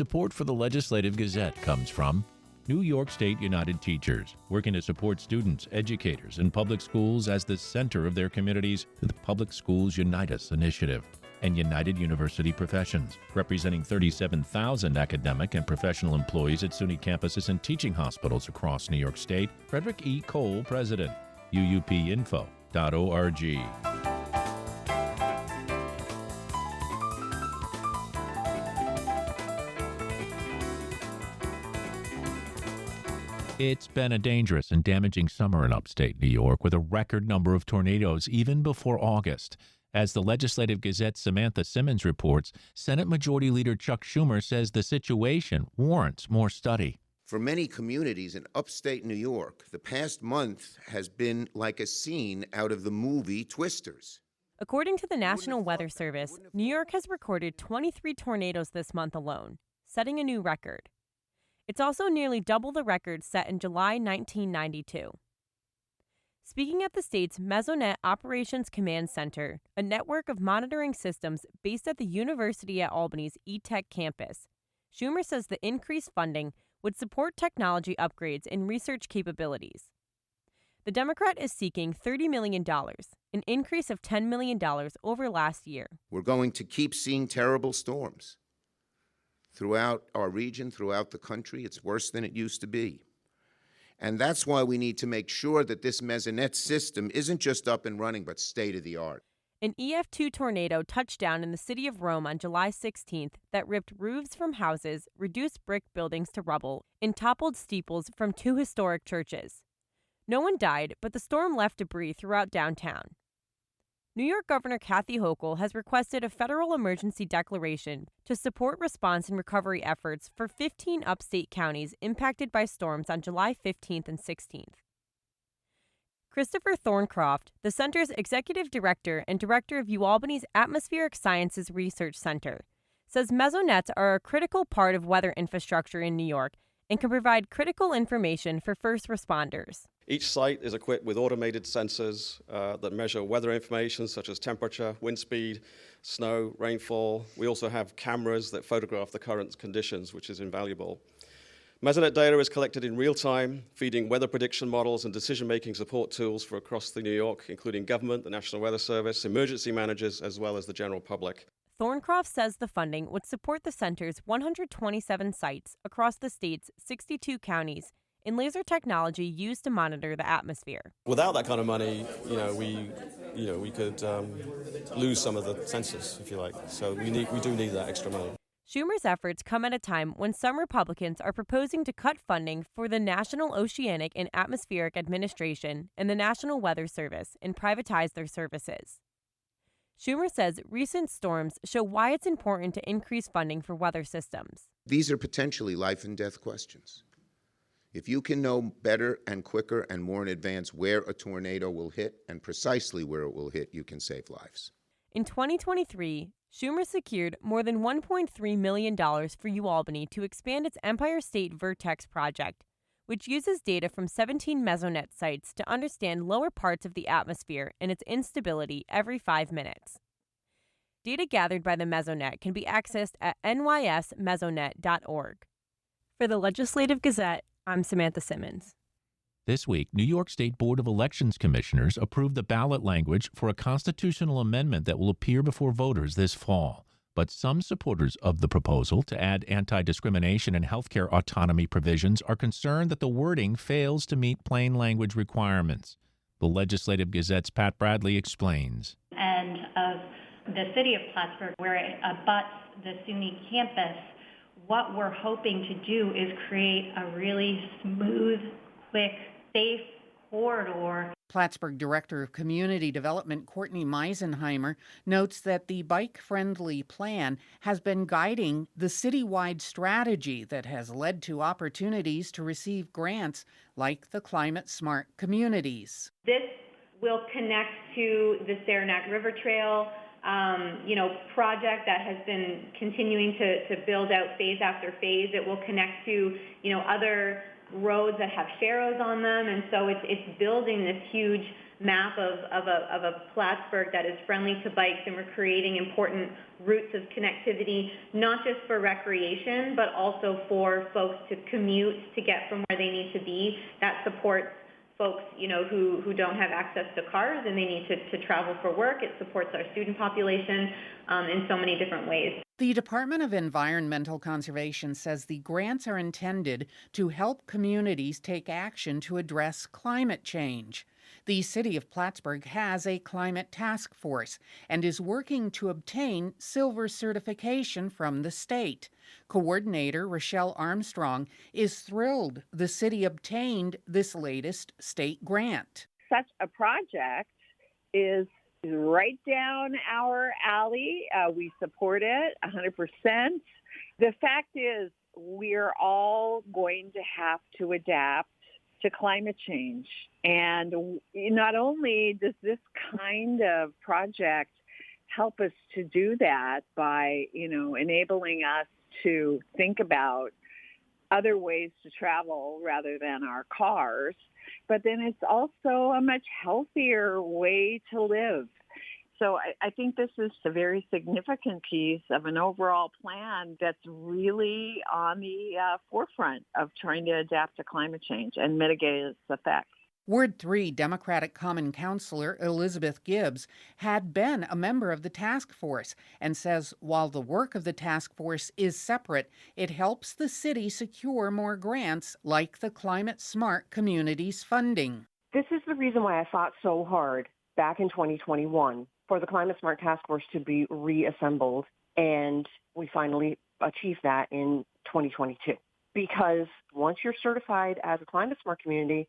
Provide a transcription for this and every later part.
Support for the Legislative Gazette comes from New York State United Teachers, working to support students, educators, and public schools as the center of their communities through the Public Schools Unite Us initiative, and United University Professions, representing 37,000 academic and professional employees at SUNY campuses and teaching hospitals across New York State. Frederick E. Cole, President, uupinfo.org. It's been a dangerous and damaging summer in upstate New York with a record number of tornadoes even before August. As the Legislative Gazette's Samantha Simmons reports, Senate Majority Leader Chuck Schumer says the situation warrants more study. For many communities in upstate New York, the past month has been like a scene out of the movie Twisters. According to the National Weather Service, New York has recorded 23 tornadoes this month alone, setting a new record. It's also nearly double the record set in July 1992. Speaking at the state's Mesonet Operations Command Center, a network of monitoring systems based at the University at Albany's E-Tech campus, Schumer says the increased funding would support technology upgrades and research capabilities. The Democrat is seeking $30 million, an increase of $10 million over last year. We're going to keep seeing terrible storms throughout our region, throughout the country. It's worse than it used to be. And that's why we need to make sure that this Mesonet system isn't just up and running, but state-of-the-art. An EF2 tornado touched down in the city of Rome on July 16th that ripped roofs from houses, reduced brick buildings to rubble, and toppled steeples from 2 historic churches. No one died, but the storm left debris throughout downtown. New York Governor Kathy Hochul has requested a federal emergency declaration to support response and recovery efforts for 15 upstate counties impacted by storms on July 15th and 16th. Christopher Thorncroft, the center's executive director and director of UAlbany's Atmospheric Sciences Research Center, says mesonets are a critical part of weather infrastructure in New York and can provide critical information for first responders. Each site is equipped with automated sensors that measure weather information such as temperature, wind speed, snow, rainfall. We also have cameras that photograph the current conditions, which is invaluable. Mesonet data is collected in real time, feeding weather prediction models and decision-making support tools for across New York, including government, the National Weather Service, emergency managers, as well as the general public. Thorncroft says the funding would support the center's 127 sites across the state's 62 counties in laser technology used to monitor the atmosphere. Without that kind of money, we could lose some of the sensors, if you like. So we do need that extra money. Schumer's efforts come at a time when some Republicans are proposing to cut funding for the National Oceanic and Atmospheric Administration and the National Weather Service and privatize their services. Schumer says recent storms show why it's important to increase funding for weather systems. These are potentially life and death questions. If you can know better and quicker and more in advance where a tornado will hit and precisely where it will hit, you can save lives. In 2023, Schumer secured more than $1.3 million for UAlbany to expand its Empire State Vertex project, which uses data from 17 Mesonet sites to understand lower parts of the atmosphere and its instability every 5 minutes. Data gathered by the Mesonet can be accessed at nysmesonet.org. For the Legislative Gazette, I'm Samantha Simmons. This week, New York State Board of Elections commissioners approved the ballot language for a constitutional amendment that will appear before voters this fall. But some supporters of the proposal to add anti-discrimination and healthcare autonomy provisions are concerned that the wording fails to meet plain language requirements. The Legislative Gazette's Pat Bradley explains. And of the city of Plattsburgh, where it abuts the SUNY campus, what we're hoping to do is create a really smooth, quick, safe corridor. Plattsburgh Director of Community Development Courtney Meisenheimer notes that the bike-friendly plan has been guiding the citywide strategy that has led to opportunities to receive grants like the Climate Smart Communities. This will connect to the Saranac River Trail project that has been continuing to build out phase after phase. It will connect to, other roads that have sharrows on them, and so it's building this huge map of a Plattsburgh that is friendly to bikes, and we're creating important routes of connectivity, not just for recreation, but also for folks to commute to get from where they need to be. That supports folks, who don't have access to cars and they need to travel for work. It supports our student population in so many different ways. The Department of Environmental Conservation says the grants are intended to help communities take action to address climate change. The city of Plattsburgh has a climate task force and is working to obtain silver certification from the state. Coordinator Rochelle Armstrong is thrilled the city obtained this latest state grant. Such a project is right down our alley. We support it 100%. The fact is, we're all going to have to adapt to climate change. And not only does this kind of project help us to do that by, enabling us to think about other ways to travel rather than our cars, but then it's also a much healthier way to live. So I think this is a very significant piece of an overall plan that's really on the forefront of trying to adapt to climate change and mitigate its effects. Ward 3 Democratic Common Councilor Elizabeth Gibbs had been a member of the task force and says while the work of the task force is separate, it helps the city secure more grants like the Climate Smart Communities funding. This is the reason why I fought so hard back in 2021 for the Climate Smart Task Force to be reassembled, and we finally achieved that in 2022. Because once you're certified as a Climate Smart community,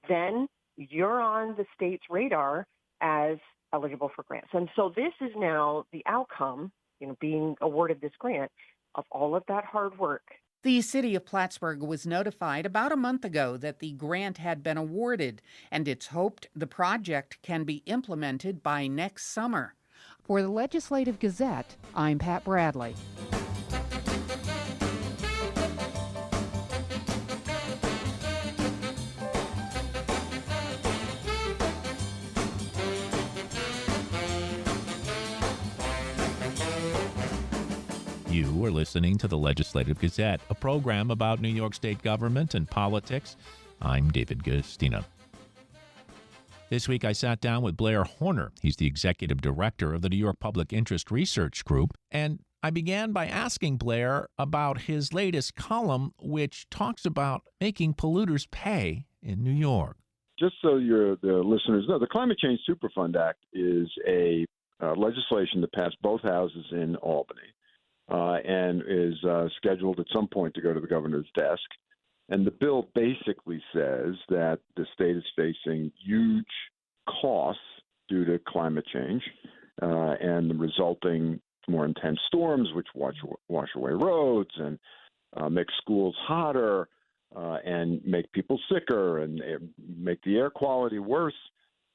then you're on the state's radar as eligible for grants. And so this is now the outcome, being awarded this grant, of all of that hard work. The city of Plattsburgh was notified about a month ago that the grant had been awarded, and it's hoped the project can be implemented by next summer. For the Legislative Gazette, I'm Pat Bradley. You are listening to the Legislative Gazette, a program about New York State government and politics. I'm David Gustina. This week I sat down with Blair Horner. He's the executive director of the New York Public Interest Research Group. And I began by asking Blair about his latest column, which talks about making polluters pay in New York. Just so the listeners know, the Climate Change Superfund Act is a legislation that passed both houses in Albany. And is scheduled at some point to go to the governor's desk. And the bill basically says that the state is facing huge costs due to climate change and the resulting more intense storms, which wash away roads and make schools hotter and make people sicker and make the air quality worse.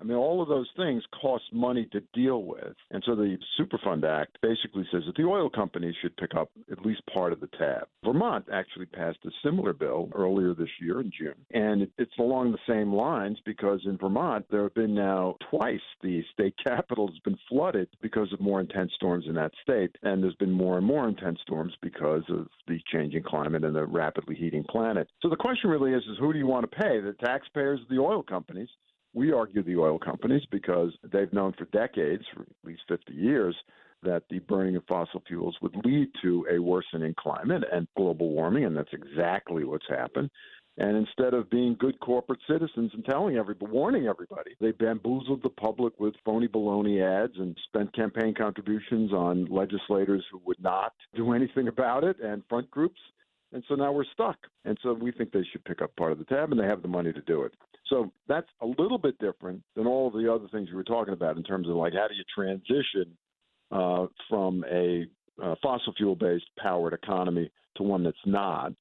I mean, all of those things cost money to deal with. And so the Superfund Act basically says that the oil companies should pick up at least part of the tab. Vermont actually passed a similar bill earlier this year in June. And it's along the same lines because in Vermont, there have been now twice the state capital has been flooded because of more intense storms in that state. And there's been more and more intense storms because of the changing climate and the rapidly heating planet. So the question really is who do you want to pay? The taxpayers or the oil companies? We argue the oil companies because they've known for decades, for at least 50 years, that the burning of fossil fuels would lead to a worsening climate and global warming, and that's exactly what's happened. And instead of being good corporate citizens and warning everybody, they bamboozled the public with phony baloney ads and spent campaign contributions on legislators who would not do anything about it and front groups. And so now we're stuck. And so we think they should pick up part of the tab, and they have the money to do it. So that's a little bit different than all of the other things you were talking about in terms of like how do you transition from a fossil fuel-based powered economy to one that's not.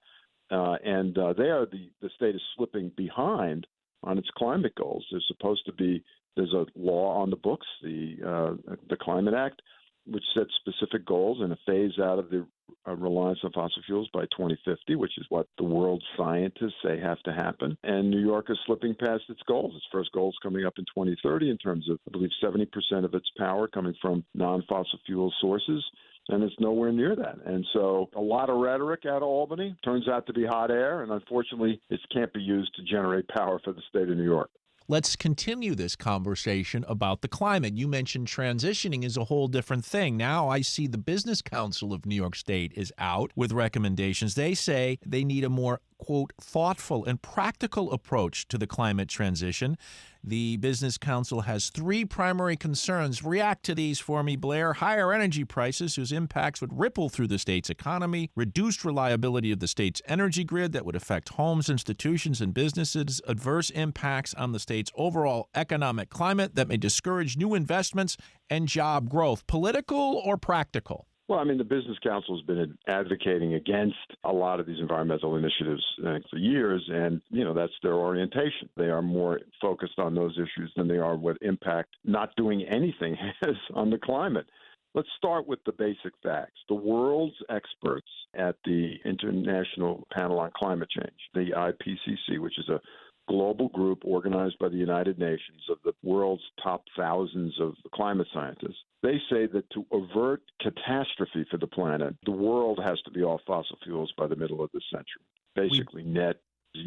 And there the state is slipping behind on its climate goals. There's a law on the books, the Climate Act, which sets specific goals and a phase out of the reliance on fossil fuels by 2050, which is what the world scientists say has to happen. And New York is slipping past its goals. Its first goal is coming up in 2030 in terms of, I believe, 70% of its power coming from non-fossil fuel sources. And it's nowhere near that. And so a lot of rhetoric out of Albany turns out to be hot air, and unfortunately, it can't be used to generate power for the state of New York. Let's continue this conversation about the climate. You mentioned transitioning is a whole different thing. Now I see the Business Council of New York State is out with recommendations. They say they need a more, quote, thoughtful and practical approach to the climate transition. The Business Council has three primary concerns. React to these for me, Blair. Higher energy prices whose impacts would ripple through the state's economy, reduced reliability of the state's energy grid that would affect homes, institutions, and businesses, adverse impacts on the state's overall economic climate that may discourage new investments and job growth. Political or practical? Well, I mean, the Business Council has been advocating against a lot of these environmental initiatives for years, and, that's their orientation. They are more focused on those issues than they are what impact not doing anything has on the climate. Let's start with the basic facts. The world's experts at the International Panel on Climate Change, the IPCC, which is a global group organized by the United Nations of the world's top thousands of climate scientists. They say that to avert catastrophe for the planet, the world has to be off fossil fuels by the middle of this century. Basically, net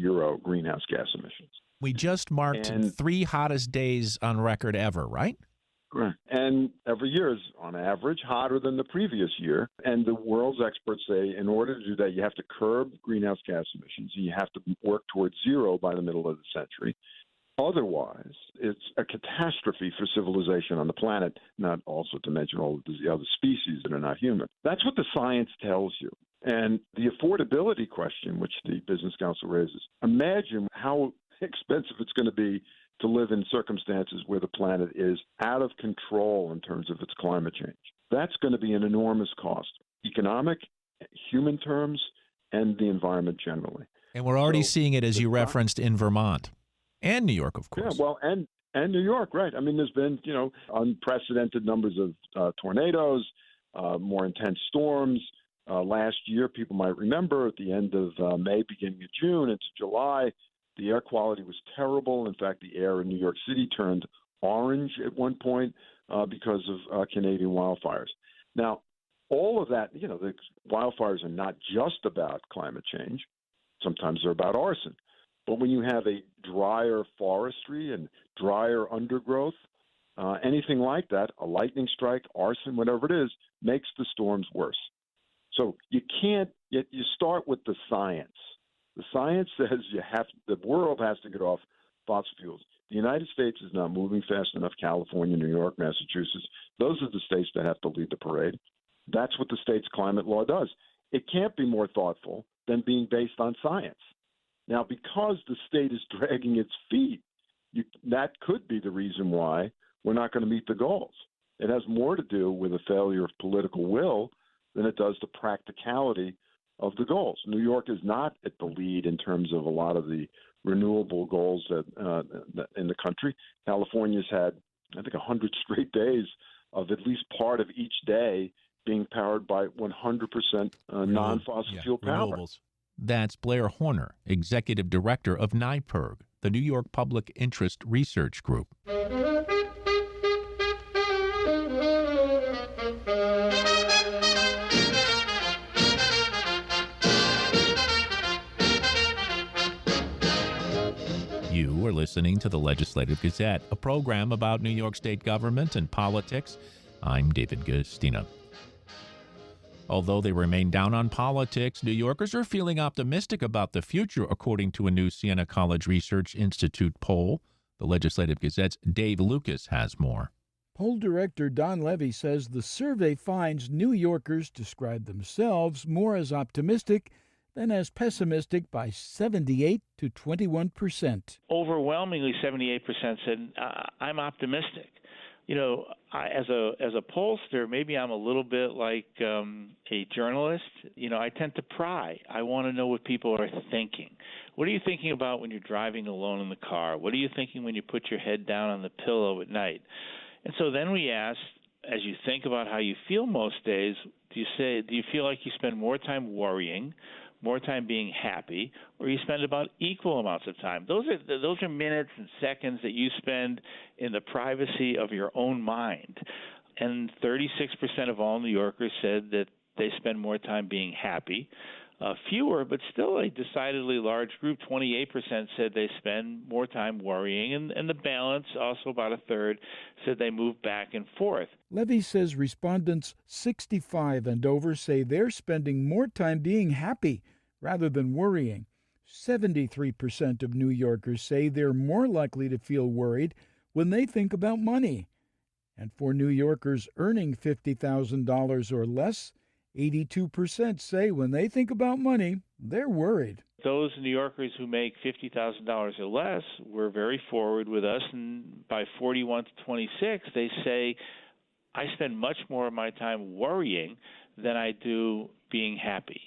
zero greenhouse gas emissions. We just marked 3 hottest days on record ever, right? Correct. And every year is, on average, hotter than the previous year. And the world's experts say in order to do that, you have to curb greenhouse gas emissions, and you have to work towards zero by the middle of the century. Otherwise, it's a catastrophe for civilization on the planet, not also to mention all of the other species that are not human. That's what the science tells you. And the affordability question, which the Business Council raises, imagine how expensive it's going to be to live in circumstances where the planet is out of control in terms of its climate change. That's going to be an enormous cost, economic, human terms, and the environment generally. And we're already seeing it, as you referenced, in Vermont and New York, of course. Yeah, well, and New York, right. I mean, there's been, unprecedented numbers of tornadoes, more intense storms. Last year, people might remember, at the end of May, beginning of June into July, the air quality was terrible. In fact, the air in New York City turned orange at one point because of Canadian wildfires. Now, all of that, the wildfires are not just about climate change. Sometimes they're about arson. But when you have a drier forestry and drier undergrowth, anything like that, a lightning strike, arson, whatever it is, makes the storms worse. So you start with the science. The science says the world has to get off fossil fuels. The United States is not moving fast enough. California, New York, Massachusetts, those are the states that have to lead the parade. That's what the state's climate law does. It can't be more thoughtful than being based on science. Now, because the state is dragging its feet, that could be the reason why we're not going to meet the goals. It has more to do with a failure of political will than it does the practicality of the goals. New York is not at the lead in terms of a lot of the renewable goals that in the country. California's had, I think, 100 straight days of at least part of each day being powered by 100% non-fossil fuel power. Renewables. That's Blair Horner, Executive Director of NYPIRG, the New York Public Interest Research Group. You are listening to the Legislative Gazette, a program about New York State government and politics. I'm David Gustina. Although they remain down on politics, New Yorkers are feeling optimistic about the future, according to a new Siena College Research Institute poll. The Legislative Gazette's Dave Lucas has more. Poll director Don Levy says the survey finds New Yorkers describe themselves more as optimistic than as pessimistic by 78 to 21%. Overwhelmingly, 78% said, I'm optimistic. As a pollster, maybe I'm a little bit like a journalist. I tend to pry. I want to know what people are thinking. What are you thinking about when you're driving alone in the car? What are you thinking when you put your head down on the pillow at night? And so then we ask, as you think about how you feel most days, Do you feel like you spend more time worrying, more time being happy, or you spend about equal amounts of time? Those are minutes and seconds that you spend in the privacy of your own mind. And 36% of all New Yorkers said that they spend more time being happy. Fewer, but still a decidedly large group, 28% said they spend more time worrying, and the balance, also about a third, said they move back and forth. Levy says respondents 65 and over say they're spending more time being happy rather than worrying. 73% of New Yorkers say they're more likely to feel worried when they think about money. And for New Yorkers earning $50,000 or less, 82% say when they think about money, they're worried. Those New Yorkers who make $50,000 or less were very forward with us, and by 41 to 26, they say, I spend much more of my time worrying than I do being happy.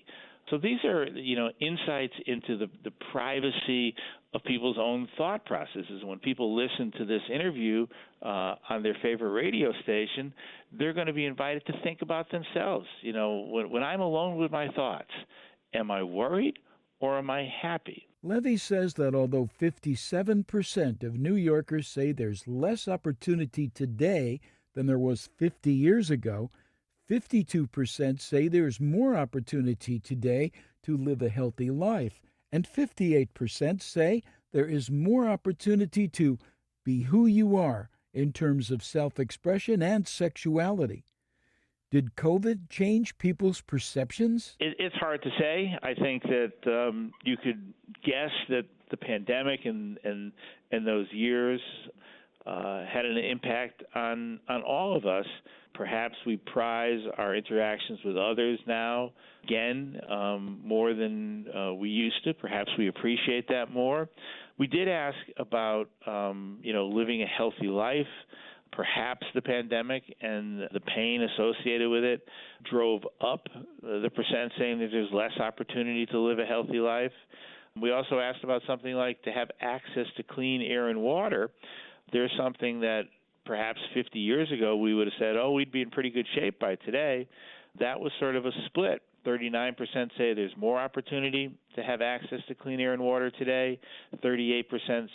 So these are, insights into the privacy of people's own thought processes. When people listen to this interview on their favorite radio station, they're going to be invited to think about themselves. When I'm alone with my thoughts, am I worried or am I happy? Levy says that although 57% of New Yorkers say there's less opportunity today than there was 50 years ago, 52% say there's more opportunity today to live a healthy life, and 58% say there is more opportunity to be who you are in terms of self-expression and sexuality. Did COVID change people's perceptions? It's hard to say. I think that you could guess that the pandemic and those years had an impact on all of us. Perhaps we prize our interactions with others now, again, more than we used to. Perhaps we appreciate that more. We did ask about, living a healthy life. Perhaps the pandemic and the pain associated with it drove up the percent saying that there's less opportunity to live a healthy life. We also asked about something like to have access to clean air and water. There's something that perhaps 50 years ago we would have said, we'd be in pretty good shape by today. That was sort of a split. 39% say there's more opportunity to have access to clean air and water today. 38%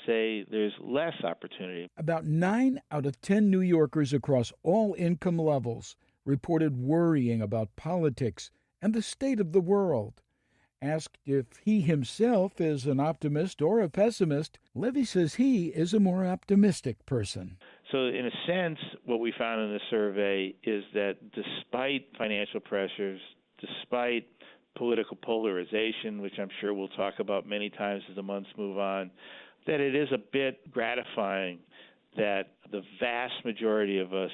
say there's less opportunity. About 9 out of 10 New Yorkers across all income levels reported worrying about politics and the state of the world. Asked if he himself is an optimist or a pessimist, Levy says he is a more optimistic person. So in a sense, what we found in the survey is that despite financial pressures, despite political polarization, which I'm sure we'll talk about many times as the months move on, that it is a bit gratifying that the vast majority of us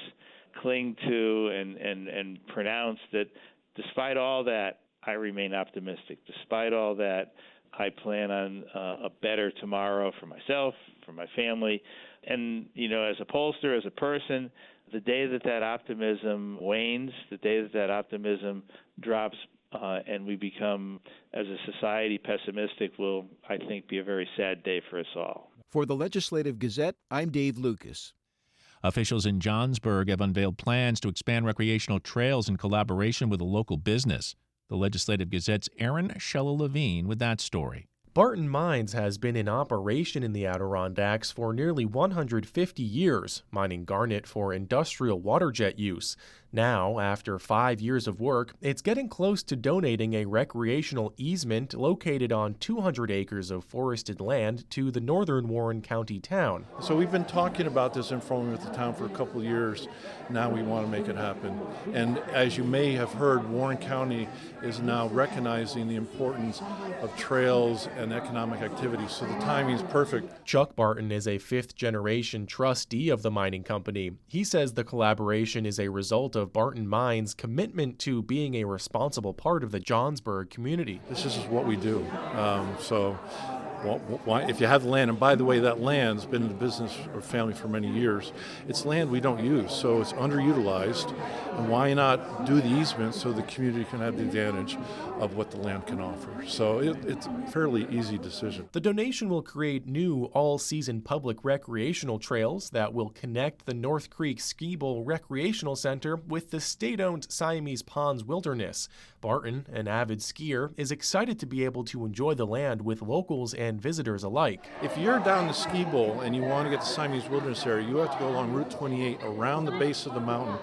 cling to and pronounce that despite all that, I remain optimistic. Despite all that, I plan on a better tomorrow for myself, for my family. And, as a pollster, as a person, the day that optimism wanes, the day that optimism drops, and we become, as a society, pessimistic will, I think, be a very sad day for us all. For the Legislative Gazette, I'm Dave Lucas. Officials in Johnsburg have unveiled plans to expand recreational trails in collaboration with a local business. The Legislative Gazette's Aaron Shella-Levine with that story. Barton Mines has been in operation in the Adirondacks for nearly 150 years, mining garnet for industrial water jet use. Now, after 5 years of work, it's getting close to donating a recreational easement located on 200 acres of forested land to the northern Warren County town. So we've been talking about this and informing with the town for a couple of years. Now we want to make it happen. And as you may have heard, Warren County is now recognizing the importance of trails and economic activity, so the timing is perfect. Chuck Barton is a fifth-generation trustee of the mining company. He says the collaboration is a result of Barton Mines' commitment to being a responsible part of the Johnsburg community. This is what we do. So why, if you have the land, and by the way, that land's been in the business or family for many years, it's land we don't use, so it's underutilized. And why not do the easement so the community can have the advantage of what the land can offer? So it's a fairly easy decision. The donation will create new all-season public recreational trails that will connect the North Creek Ski Bowl Recreational Center with the state-owned Siamese Ponds Wilderness. Barton, an avid skier, is excited to be able to enjoy the land with locals and visitors alike. If you're down the ski bowl and you want to get to the Siamese Wilderness area, you have to go along Route 28 around the base of the mountain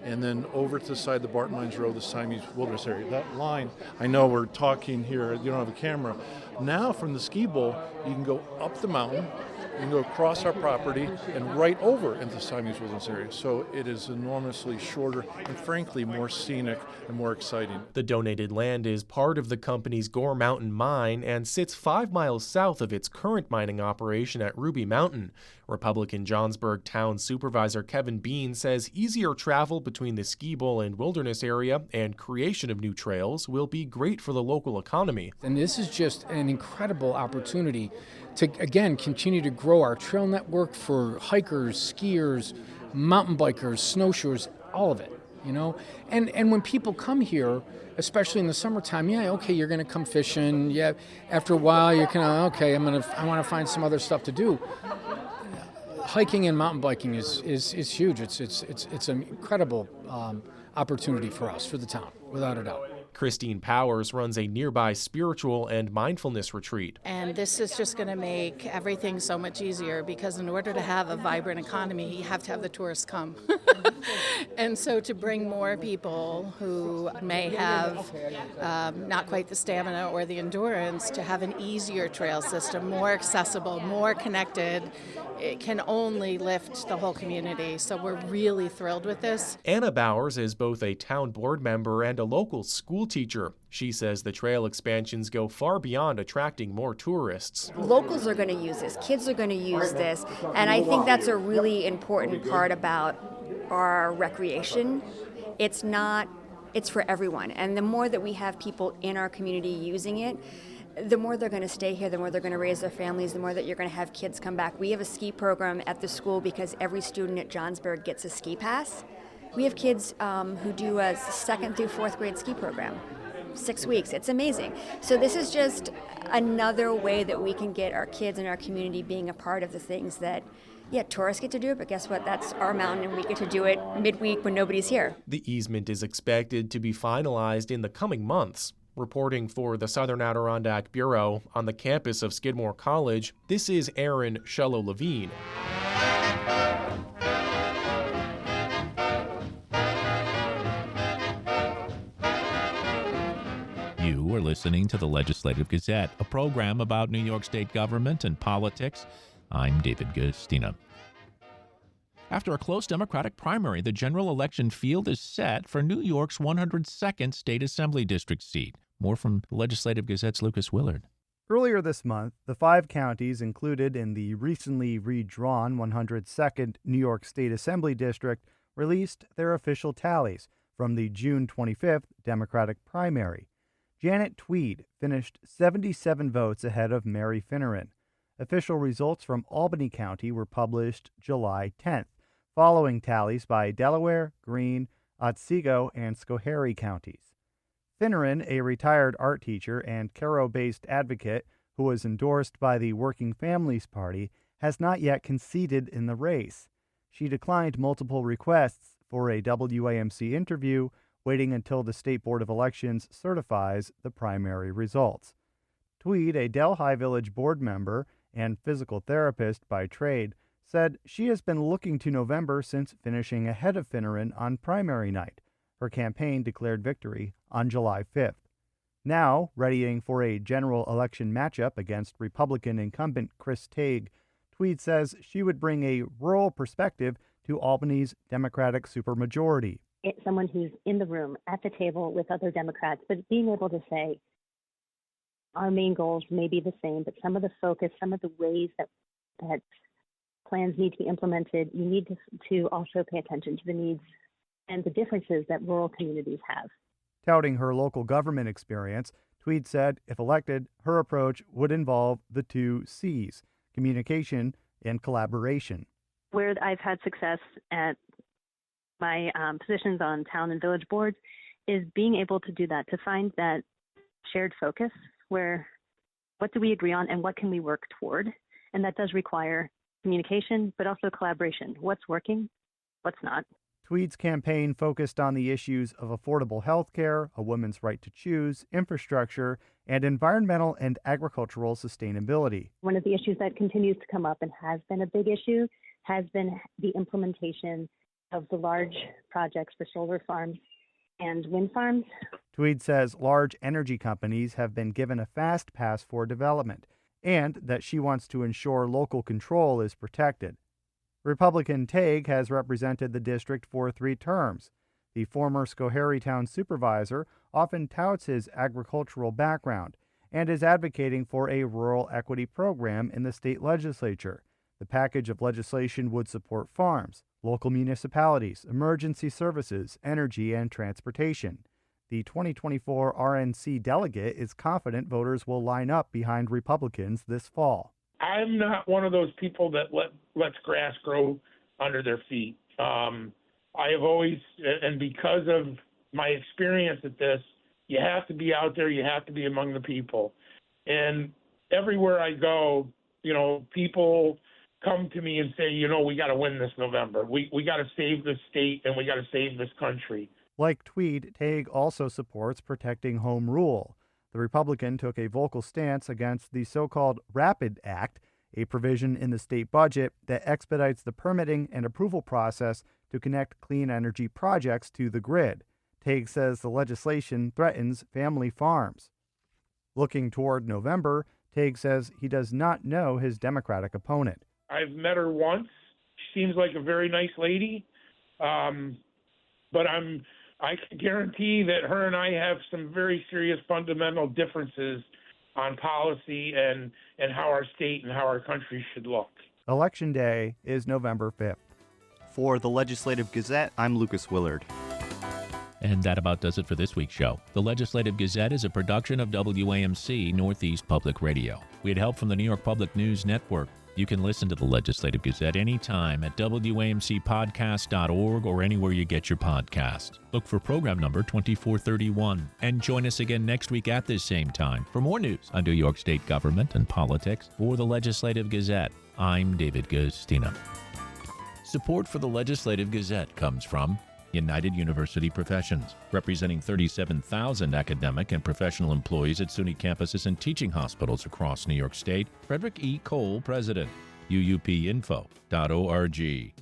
and then over to the side of the Barton Lines Road, the Siamese Wilderness area. That line, I know we're talking here, you don't have a camera. Now from the ski bowl, you can go up the mountain, you can go across our property and right over into the Siamese Wilderness area. So it is enormously shorter and frankly more scenic and more exciting. The donated land is part of the company's Gore Mountain mine and sits 5 miles south of its current mining operation at Ruby Mountain. Republican Johnsburg Town Supervisor Kevin Bean says easier travel between the ski bowl and wilderness area and creation of new trails will be great for the local economy. And this is just an incredible opportunity to, again, continue to grow our trail network for hikers, skiers, mountain bikers, snowshoers, all of it, you know? And when people come here, especially in the summertime, yeah, okay, you're going to come fishing. Yeah, after a while, you're kind of, okay, I want to find some other stuff to do. Hiking and mountain biking is huge. It's an incredible opportunity for us, for the town, without a doubt. Christine Powers runs a nearby spiritual and mindfulness retreat. And this is just going to make everything so much easier because in order to have a vibrant economy, you have to have the tourists come. And so to bring more people who may have not quite the stamina or the endurance to have an easier trail system, more accessible, more connected, it can only lift the whole community. So we're really thrilled with this. Anna Bowers is both a town board member and a local school teacher. She says the trail expansions go far beyond attracting more tourists. Locals are going to use this, kids are going to use this, and I think that's a really important part about our recreation. It's for everyone, and the more that we have people in our community using it, the more they're going to stay here, the more they're going to raise their families, the more that you're going to have kids come back. We have a ski program at the school because every student at Johnsburg gets a ski pass. We have kids who do a 2nd through 4th grade ski program, 6 weeks. It's amazing. So this is just another way that we can get our kids and our community being a part of the things that, yeah, tourists get to do it, but guess what? That's our mountain, and we get to do it midweek when nobody's here. The easement is expected to be finalized in the coming months. Reporting for the Southern Adirondack Bureau on the campus of Skidmore College, this is Aaron Shello-Levine. You are listening to the Legislative Gazette, a program about New York State government and politics. I'm David Gustina. After a close Democratic primary, the general election field is set for New York's 102nd State Assembly District seat. More from the Legislative Gazette's Lucas Willard. Earlier this month, the 5 counties included in the recently redrawn 102nd New York State Assembly District released their official tallies from the June 25th Democratic primary. Janet Tweed finished 77 votes ahead of Mary Finneran. Official results from Albany County were published July 10th, following tallies by Delaware, Greene, Otsego, and Schoharie counties. Finneran, a retired art teacher and Cairo-based advocate who was endorsed by the Working Families Party, has not yet conceded in the race. She declined multiple requests for a WAMC interview, waiting until the State Board of Elections certifies the primary results. Tweed, a Delhi Village board member and physical therapist by trade, said she has been looking to November since finishing ahead of Finneran on primary night. Her campaign declared victory on July 5th. Now, readying for a general election matchup against Republican incumbent Chris Tague, Tweed says she would bring a rural perspective to Albany's Democratic supermajority. It's someone who's in the room at the table with other Democrats, but being able to say our main goals may be the same, but some of the focus, some of the ways that plans need to be implemented, you need to also pay attention to the needs and the differences that rural communities have. Touting her local government experience, Tweed said if elected, her approach would involve the 2 C's, communication and collaboration. Where I've had success at my positions on town and village boards is being able to do that, to find that shared focus where what do we agree on and what can we work toward? And that does require communication, but also collaboration. What's working, what's not. Tweed's campaign focused on the issues of affordable health care, a woman's right to choose, infrastructure, and environmental and agricultural sustainability. One of the issues that continues to come up and has been a big issue has been the implementation of the large projects for solar farms and wind farms. Tweed says large energy companies have been given a fast pass for development, and that she wants to ensure local control is protected. Republican Tague has represented the district for 3 terms. The former Schoharie Town supervisor often touts his agricultural background and is advocating for a rural equity program in the state legislature. The package of legislation would support farms, local municipalities, emergency services, energy, and transportation. The 2024 RNC delegate is confident voters will line up behind Republicans this fall. I'm not one of those people that lets grass grow under their feet. I have always, and because of my experience at this, you have to be out there, you have to be among the people. And everywhere I go, people come to me and say, we got to win this November. We got to save this state and we got to save this country. Like Tweed, Tague also supports protecting home rule. The Republican took a vocal stance against the so-called RAPID Act, a provision in the state budget that expedites the permitting and approval process to connect clean energy projects to the grid. Tague says the legislation threatens family farms. Looking toward November, Tague says he does not know his Democratic opponent. I've met her once. She seems like a very nice lady, but I can guarantee that her and I have some very serious fundamental differences on policy and how our state and how our country should look. Election Day is November 5th. For the Legislative Gazette, I'm Lucas Willard. And that about does it for this week's show. The Legislative Gazette is a production of WAMC Northeast Public Radio. We had help from the New York Public News Network. You can listen to the Legislative Gazette anytime at WAMCpodcast.org or anywhere you get your podcast. Look for program number 2431. And join us again next week at this same time for more news on New York State government and politics. For the Legislative Gazette, I'm David Gustina. Support for the Legislative Gazette comes from United University Professions, representing 37,000 academic and professional employees at SUNY campuses and teaching hospitals across New York State. Frederick E. Cole, President. UUPinfo.org.